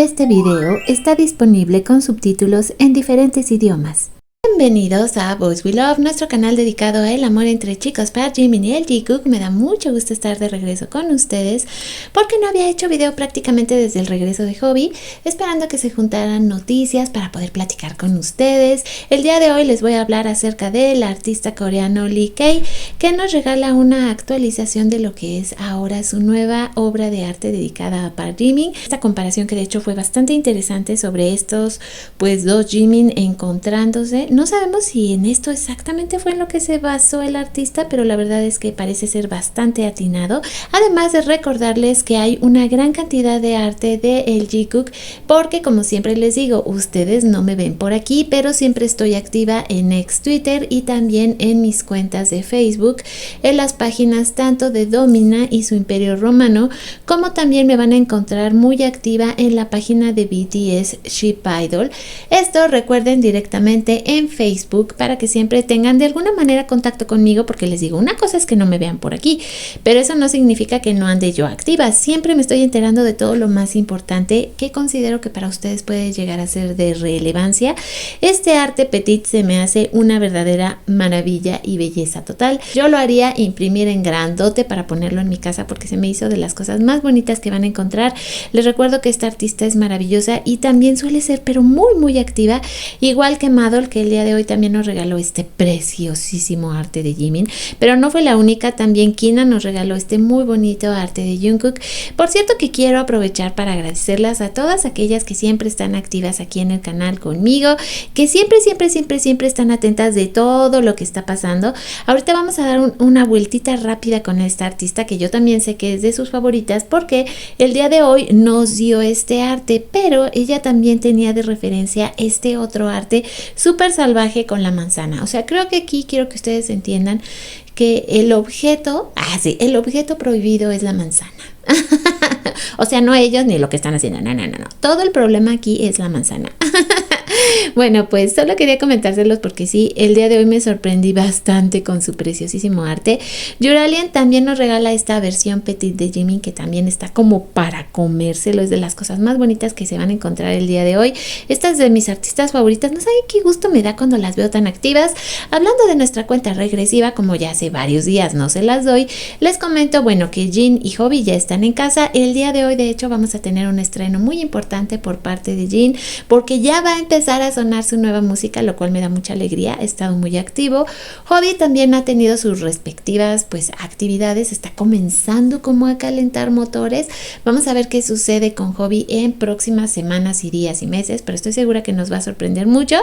Este video está disponible con subtítulos en diferentes idiomas. Bienvenidos a Boys We Love, nuestro canal dedicado al amor entre chicos para Jimin y el Jungkook. Me da mucho gusto estar de regreso con ustedes porque no había hecho video prácticamente desde el regreso de Hobby, esperando que se juntaran noticias para poder platicar con ustedes. El día de hoy les voy a hablar acerca del artista coreano Lee K, que nos regala una actualización de lo que es ahora su nueva obra de arte dedicada a Park Jimin. Esta comparación que de hecho fue bastante interesante sobre estos dos Jimin encontrándose. No sabemos si en esto exactamente fue en lo que se basó el artista, pero la verdad es que parece ser bastante atinado. Además de recordarles que hay una gran cantidad de arte de el Jungkook, porque como siempre les digo, ustedes no me ven por aquí, pero siempre estoy activa en ex Twitter y también en mis cuentas de Facebook, en las páginas tanto de Domina y su Imperio Romano, como también me van a encontrar muy activa en la página de BTS Ship Idol. Esto recuerden directamente en Facebook para que siempre tengan de alguna manera contacto conmigo, porque les digo, una cosa es que no me vean por aquí, pero eso no significa que no ande yo activa. Siempre me estoy enterando de todo lo más importante que considero que para ustedes puede llegar a ser de relevancia. Este arte petit se me hace una verdadera maravilla y belleza total. Yo lo haría imprimir en grandote para ponerlo en mi casa porque se me hizo de las cosas más bonitas que van a encontrar. Les recuerdo que esta artista es maravillosa y también suele ser pero muy activa, igual que Madol, que el día de hoy también nos regaló este preciosísimo arte de Jimin, pero no fue la única. También Kina nos regaló este muy bonito arte de Jungkook. Por cierto que quiero aprovechar para agradecerlas a todas aquellas que siempre están activas aquí en el canal conmigo, que siempre están atentas de todo lo que está pasando. Ahorita vamos a dar una vueltita rápida con esta artista que yo también sé que es de sus favoritas, porque el día de hoy nos dio este arte, pero ella también tenía de referencia este otro arte súper salvaje con la manzana. O sea, creo que aquí quiero que ustedes entiendan que el objeto prohibido es la manzana. O sea, no ellos ni lo que están haciendo, no. Todo el problema aquí es la manzana. Bueno, pues solo quería comentárselos porque sí, el día de hoy me sorprendí bastante con su preciosísimo arte. Yuralien también nos regala esta versión petit de Jimin, que también está como para comérselo. Es de las cosas más bonitas que se van a encontrar el día de hoy. Esta es de mis artistas favoritas. No saben qué gusto me da cuando las veo tan activas. Hablando de nuestra cuenta regresiva, como ya hace varios días no se las doy, les comento, bueno, que Jin y Hobby ya están en casa. El día de hoy, de hecho, vamos a tener un estreno muy importante por parte de Jin, porque ya va a empezar a sonar su nueva música, lo cual me da mucha alegría. He estado muy activo. Hobby también ha tenido sus respectivas actividades, está comenzando como a calentar motores. Vamos a ver qué sucede con Hobby en próximas semanas y días y meses, pero estoy segura que nos va a sorprender mucho.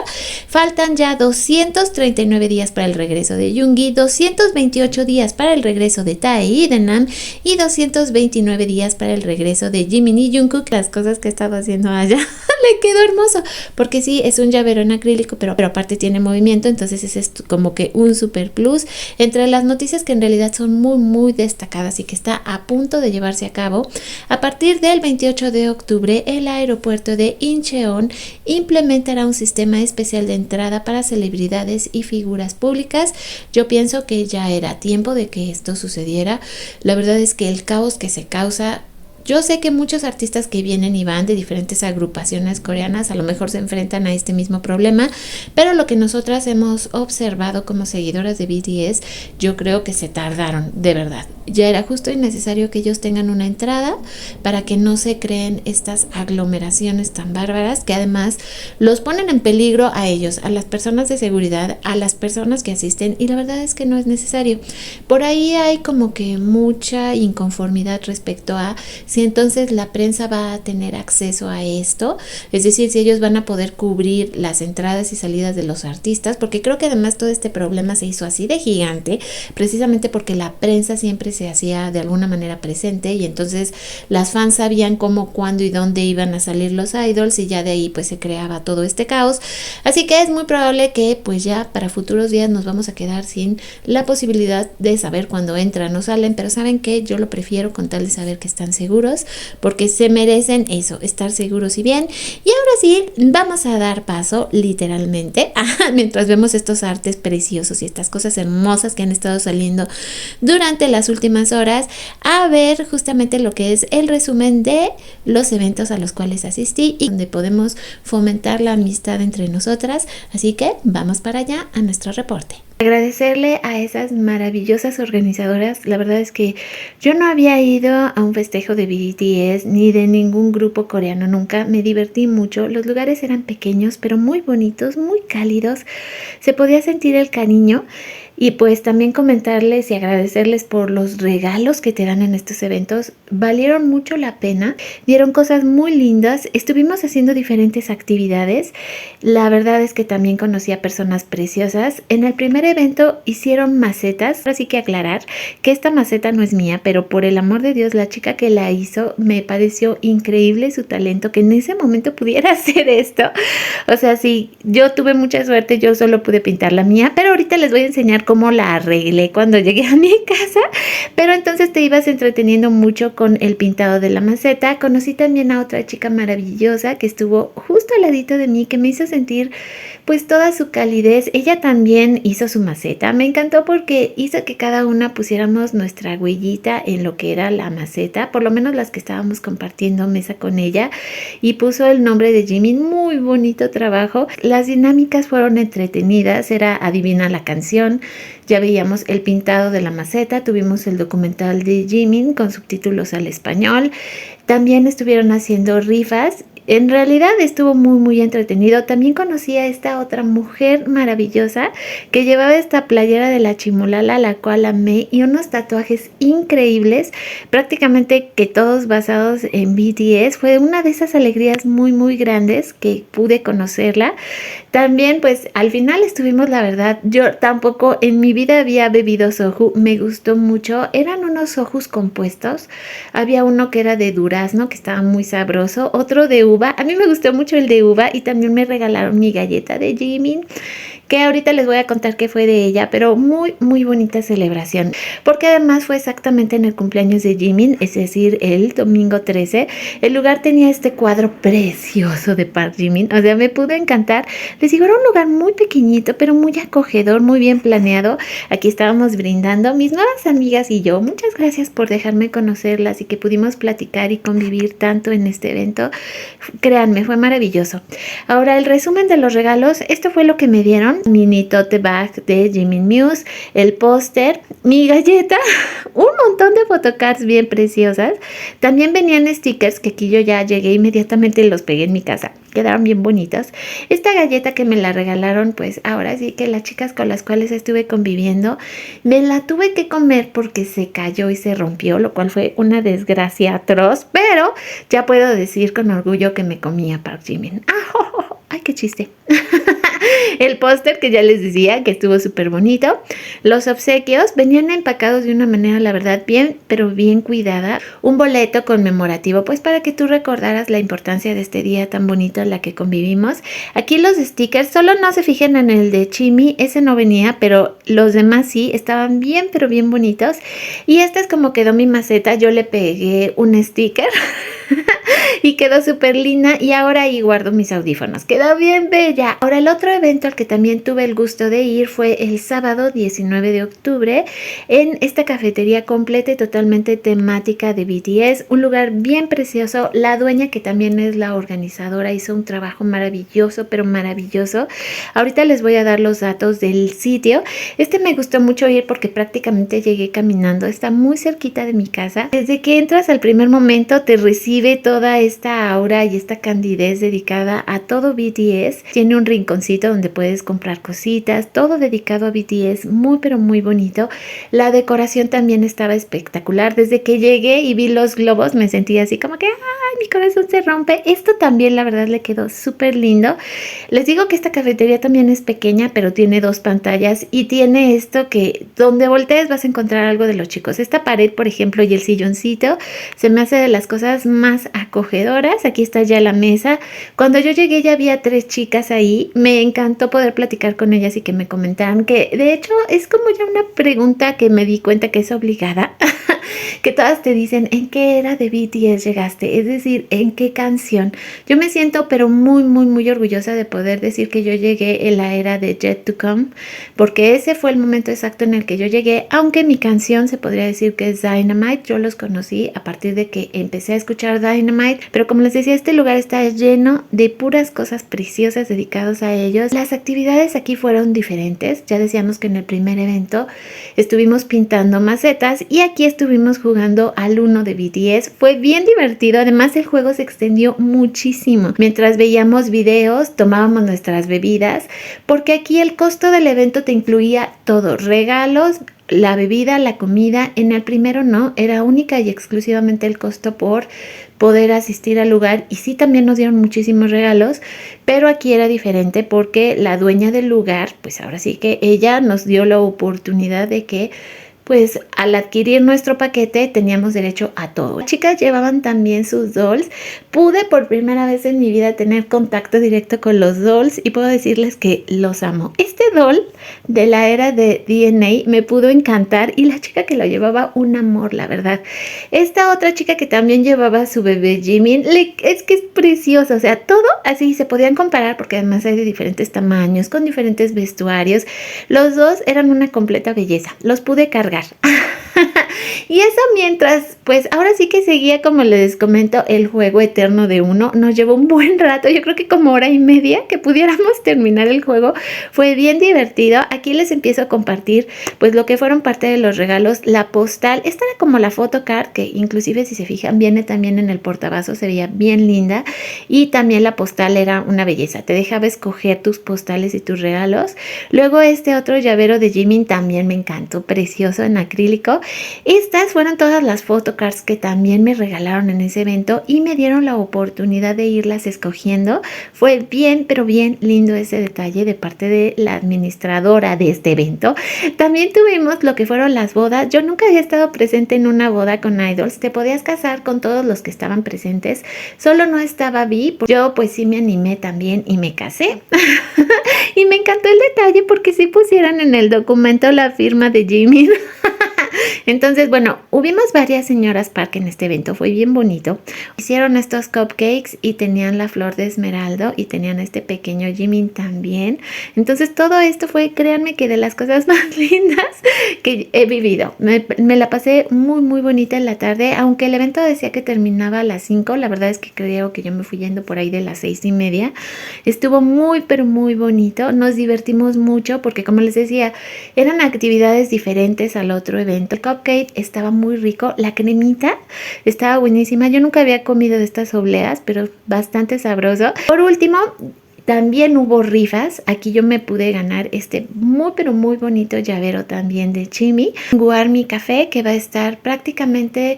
Faltan ya 239 días para el regreso de Yoongi, 228 días para el regreso de Tae y de Nam, y 229 días para el regreso de Jimin y Jungkook. Las cosas que he estado haciendo allá le quedó hermoso, porque sí, es un llavero en acrílico, pero aparte tiene movimiento, entonces ese es como que un super plus. Entre las noticias que en realidad son muy destacadas y que está a punto de llevarse a cabo, a partir del 28 de octubre, el aeropuerto de Incheon implementará un sistema especial de entrada para celebridades y figuras públicas. Yo pienso que ya era tiempo de que esto sucediera. La verdad es que el caos que se causa, yo sé que muchos artistas que vienen y van de diferentes agrupaciones coreanas a lo mejor se enfrentan a este mismo problema, pero lo que nosotras hemos observado como seguidoras de BTS, yo creo que se tardaron, de verdad. Ya era justo y necesario que ellos tengan una entrada para que no se creen estas aglomeraciones tan bárbaras que además los ponen en peligro a ellos, a las personas de seguridad, a las personas que asisten, y la verdad es que no es necesario. Por ahí hay como que mucha inconformidad respecto a si entonces la prensa va a tener acceso a esto, es decir, si ellos van a poder cubrir las entradas y salidas de los artistas, porque creo que además todo este problema se hizo así de gigante precisamente porque la prensa siempre se hacía de alguna manera presente, y entonces las fans sabían cómo, cuándo y dónde iban a salir los idols, y ya de ahí se creaba todo este caos. Así que es muy probable que ya para futuros días nos vamos a quedar sin la posibilidad de saber cuándo entran o salen, pero saben que yo lo prefiero con tal de saber que están seguros, porque se merecen eso, estar seguros y bien. Y ahora sí, vamos a dar paso literalmente mientras vemos estos artes preciosos y estas cosas hermosas que han estado saliendo durante las últimas horas, a ver justamente lo que es el resumen de los eventos a los cuales asistí y donde podemos fomentar la amistad entre nosotras. Así que vamos para allá a nuestro reporte. Agradecerle a esas maravillosas organizadoras. La verdad es que yo no había ido a un festejo de BTS ni de ningún grupo coreano nunca. Me divertí mucho. Los lugares eran pequeños pero muy bonitos, muy cálidos. Se podía sentir el cariño. Y pues también comentarles y agradecerles por los regalos que te dan en estos eventos. Valieron mucho la pena, dieron cosas muy lindas, estuvimos haciendo diferentes actividades. La verdad es que también conocí a personas preciosas. En el primer evento hicieron macetas. Ahora sí que aclarar que esta maceta no es mía, pero por el amor de Dios, la chica que la hizo me pareció increíble su talento, que en ese momento pudiera hacer esto. O sea, sí, yo tuve mucha suerte, yo solo pude pintar la mía, pero ahorita les voy a enseñar cómo la arreglé cuando llegué a mi casa. Pero entonces te ibas entreteniendo mucho con el pintado de la maceta. Conocí también a otra chica maravillosa que estuvo justo al ladito de mí, que me hizo sentir pues toda su calidez. Ella también hizo su maceta. Me encantó porque hizo que cada una pusiéramos nuestra huellita en lo que era la maceta, por lo menos las que estábamos compartiendo mesa con ella, y puso el nombre de Jimin. Muy bonito trabajo. Las dinámicas fueron entretenidas. Era adivina la canción. Ya veíamos el pintado de la maceta, tuvimos el documental de Jimin con subtítulos al español. También estuvieron haciendo rifas. En realidad estuvo muy entretenido. También conocí a esta otra mujer maravillosa que llevaba esta playera de la Chimolala, la cual amé, y unos tatuajes increíbles, prácticamente que todos basados en BTS. Fue una de esas alegrías muy grandes que pude conocerla. También pues al final estuvimos, la verdad, yo tampoco en mi vida había bebido soju, me gustó mucho. Eran unos sojus compuestos. Había uno que era de durazno, que estaba muy sabroso, otro de uva. A mí me gustó mucho el de uva y también me regalaron mi galleta de Jimin, que ahorita les voy a contar qué fue de ella, pero muy bonita celebración, porque además fue exactamente en el cumpleaños de Jimin, es decir, el domingo 13. El lugar tenía este cuadro precioso de Park Jimin, o sea, me pudo encantar. Les digo, era un lugar muy pequeñito, pero muy acogedor, muy bien planeado. Aquí estábamos brindando mis nuevas amigas y yo. Muchas gracias por dejarme conocerlas y que pudimos platicar y convivir tanto en este evento. Créanme, fue maravilloso. Ahora, el resumen de los regalos. Esto fue lo que me dieron: mini tote bag de Jimin Muse, el póster, mi galleta, un montón de photocards bien preciosas. También venían stickers que aquí yo ya llegué inmediatamente y los pegué en mi casa. Quedaron bien bonitos. Esta galleta que me la regalaron, pues ahora sí que las chicas con las cuales estuve conviviendo, me la tuve que comer porque se cayó y se rompió, lo cual fue una desgracia atroz, pero ya puedo decir con orgullo que me comí a Park Jimin. ¡Ay, qué chiste! El póster que ya les decía que estuvo súper bonito. Los obsequios venían empacados de una manera, la verdad, bien, pero bien cuidada. Un boleto conmemorativo, pues para que tú recordaras la importancia de este día tan bonito en la que convivimos. Aquí los stickers, solo no se fijen en el de Chimi, ese no venía, pero los demás sí, estaban bien, pero bien bonitos. Y esta es como quedó mi maceta. Yo le pegué un sticker y quedó súper linda, y ahora ahí guardo mis audífonos. Quedó bien bella. Ahora, el otro evento al que también tuve el gusto de ir fue el sábado 19 de octubre en esta cafetería completa y totalmente temática de BTS, un lugar bien precioso. La dueña, que también es la organizadora, hizo un trabajo maravilloso, pero maravilloso. Ahorita les voy a dar los datos del sitio. Me gustó mucho ir porque prácticamente llegué caminando, está muy cerquita de mi casa. Desde que entras, al primer momento te recibe toda esta aura y esta candidez dedicada a todo BTS. Tiene un rinconcito donde puedes comprar cositas, todo dedicado a BTS, muy pero muy bonito. La decoración también estaba espectacular. Desde que llegué y vi los globos me sentí así como que ¡ay, mi corazón se rompe! Esto también, la verdad, le quedó súper lindo. Les digo que esta cafetería también es pequeña, pero tiene 2 pantallas y tiene esto que donde voltees vas a encontrar algo de los chicos. Esta pared, por ejemplo, y el silloncito se me hace de las cosas más acogedoras acogedoras. Aquí está ya la mesa. Cuando yo llegué ya había 3 chicas ahí. Me encantó poder platicar con ellas y que me comentaran que de hecho es como ya una pregunta que me di cuenta que es obligada. Que todas te dicen en qué era de BTS llegaste, es decir, en qué canción. Yo me siento pero muy orgullosa de poder decir que yo llegué en la era de Yet to Come, porque ese fue el momento exacto en el que yo llegué, aunque mi canción se podría decir que es Dynamite. Yo los conocí a partir de que empecé a escuchar Dynamite, pero como les decía, este lugar está lleno de puras cosas preciosas dedicadas a ellos. Las actividades aquí fueron diferentes. Ya decíamos que en el primer evento estuvimos pintando macetas y aquí estuvimos jugando al uno de BTS. Fue bien divertido, además el juego se extendió muchísimo. Mientras veíamos videos, tomábamos nuestras bebidas, porque aquí el costo del evento te incluía todo, regalos, la bebida, la comida. En el primero no, era única y exclusivamente el costo por poder asistir al lugar, y sí también nos dieron muchísimos regalos, pero aquí era diferente porque la dueña del lugar, pues ahora sí que ella nos dio la oportunidad de que pues al adquirir nuestro paquete teníamos derecho a todo. Las chicas llevaban también sus dolls. Pude por primera vez en mi vida tener contacto directo con los dolls y puedo decirles que los amo. Este doll de la era de DNA me pudo encantar y la chica que lo llevaba, un amor, la verdad. Esta otra chica que también llevaba a su bebé Jimin, es que es preciosa, o sea, todo así se podían comparar porque además hay de diferentes tamaños, con diferentes vestuarios. Los dos eran una completa belleza, los pude cargar. Y eso mientras, pues ahora sí que seguía, como les comento, el juego eterno de uno. Nos llevó un buen rato, yo creo que como hora y media que pudiéramos terminar el juego. Fue bien divertido. Aquí les empiezo a compartir pues lo que fueron parte de los regalos. La postal, esta era como la photocard, que inclusive si se fijan viene también en el portavasos, se veía bien linda. Y también la postal era una belleza, te dejaba escoger tus postales y tus regalos. Luego este otro llavero de Jimin también me encantó, precioso en acrílico. Estas fueron todas las photocards que también me regalaron en ese evento y me dieron la oportunidad de irlas escogiendo. Fue bien, pero bien lindo ese detalle de parte de la administradora de este evento. También tuvimos lo que fueron las bodas. Yo nunca había estado presente en una boda con idols. Te podías casar con todos los que estaban presentes, solo no estaba Vi. Yo pues sí me animé también y me casé. Y me encantó el detalle porque sí pusieron en el documento la firma de Jimin. Entonces, bueno, hubimos varias señoras Park en este evento, fue bien bonito. Hicieron estos cupcakes y tenían la flor de esmeralda y tenían este pequeño Jimin también. Entonces, todo esto fue, créanme, que de las cosas más lindas que he vivido. Me la pasé muy bonita en la tarde, aunque el evento decía que terminaba a las 5, la verdad es que creo que yo me fui yendo por ahí de las 6:30. Estuvo pero muy bonito, nos divertimos mucho porque, como les decía, eran actividades diferentes al otro evento. El cupcake estaba muy rico, la cremita estaba buenísima. Yo nunca había comido de estas obleas, pero bastante sabroso. Por último, también hubo rifas. Aquí yo me pude ganar este muy bonito llavero también de Chimi. Guarmi Café, que va a estar prácticamente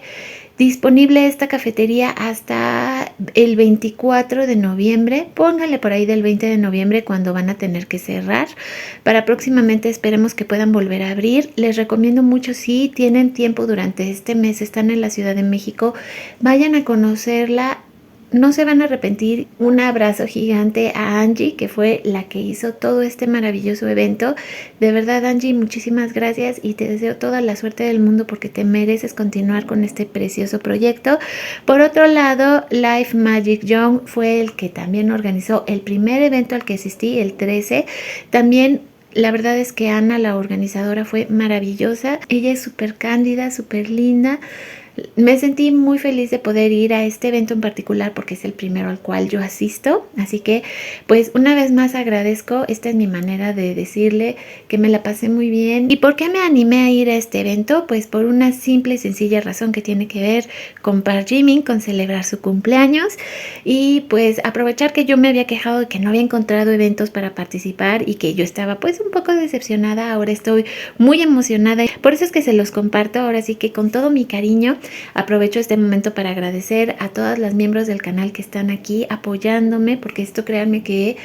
disponible esta cafetería hasta el 24 de noviembre. Pónganle por ahí del 20 de noviembre cuando van a tener que cerrar. Para próximamente esperemos que puedan volver a abrir. Les recomiendo mucho, si tienen tiempo durante este mes, están en la Ciudad de México, vayan a conocerla. No se van a arrepentir. Un abrazo gigante a Angie, que fue la que hizo todo este maravilloso evento. De verdad, Angie, muchísimas gracias y te deseo toda la suerte del mundo porque te mereces continuar con este precioso proyecto. Por otro lado, Life Magic Young fue el que también organizó el primer evento al que asistí, el 13. También la verdad es que Ana, la organizadora, fue maravillosa. Ella es súper cándida, súper linda. Me sentí muy feliz de poder ir a este evento en particular porque es el primero al cual yo asisto. Así que pues una vez más agradezco. Esta es mi manera de decirle que me la pasé muy bien. ¿Y por qué me animé a ir a este evento? Pues por una simple y sencilla razón que tiene que ver con Park Jimin, con celebrar su cumpleaños y pues aprovechar que yo me había quejado de que no había encontrado eventos para participar y que yo estaba pues un poco decepcionada. Ahora estoy muy emocionada, por eso es que se los comparto ahora sí que con todo mi cariño. Aprovecho este momento para agradecer a todas las miembros del canal que están aquí apoyándome, porque esto, créanme que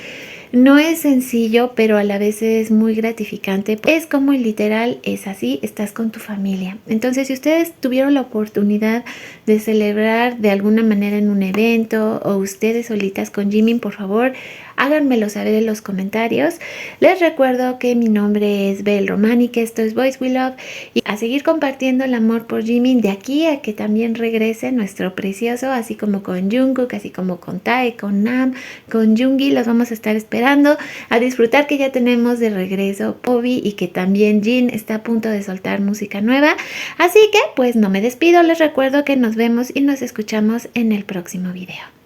No es sencillo, pero a la vez es muy gratificante. Es como literal, es así, estás con tu familia. Entonces, si ustedes tuvieron la oportunidad de celebrar de alguna manera en un evento o ustedes solitas con Jimin, por favor, háganmelo saber en los comentarios. Les recuerdo que mi nombre es Bel Romani, que esto es Boys We Love, y a seguir compartiendo el amor por Jimin de aquí a que también regrese nuestro precioso, así como con Jungkook, así como con Tae, con Nam, con Yoongi. Los vamos a estar esperando, a disfrutar que ya tenemos de regreso Obi y que también Jin está a punto de soltar música nueva. Así que pues no me despido, les recuerdo que nos vemos y nos escuchamos en el próximo video.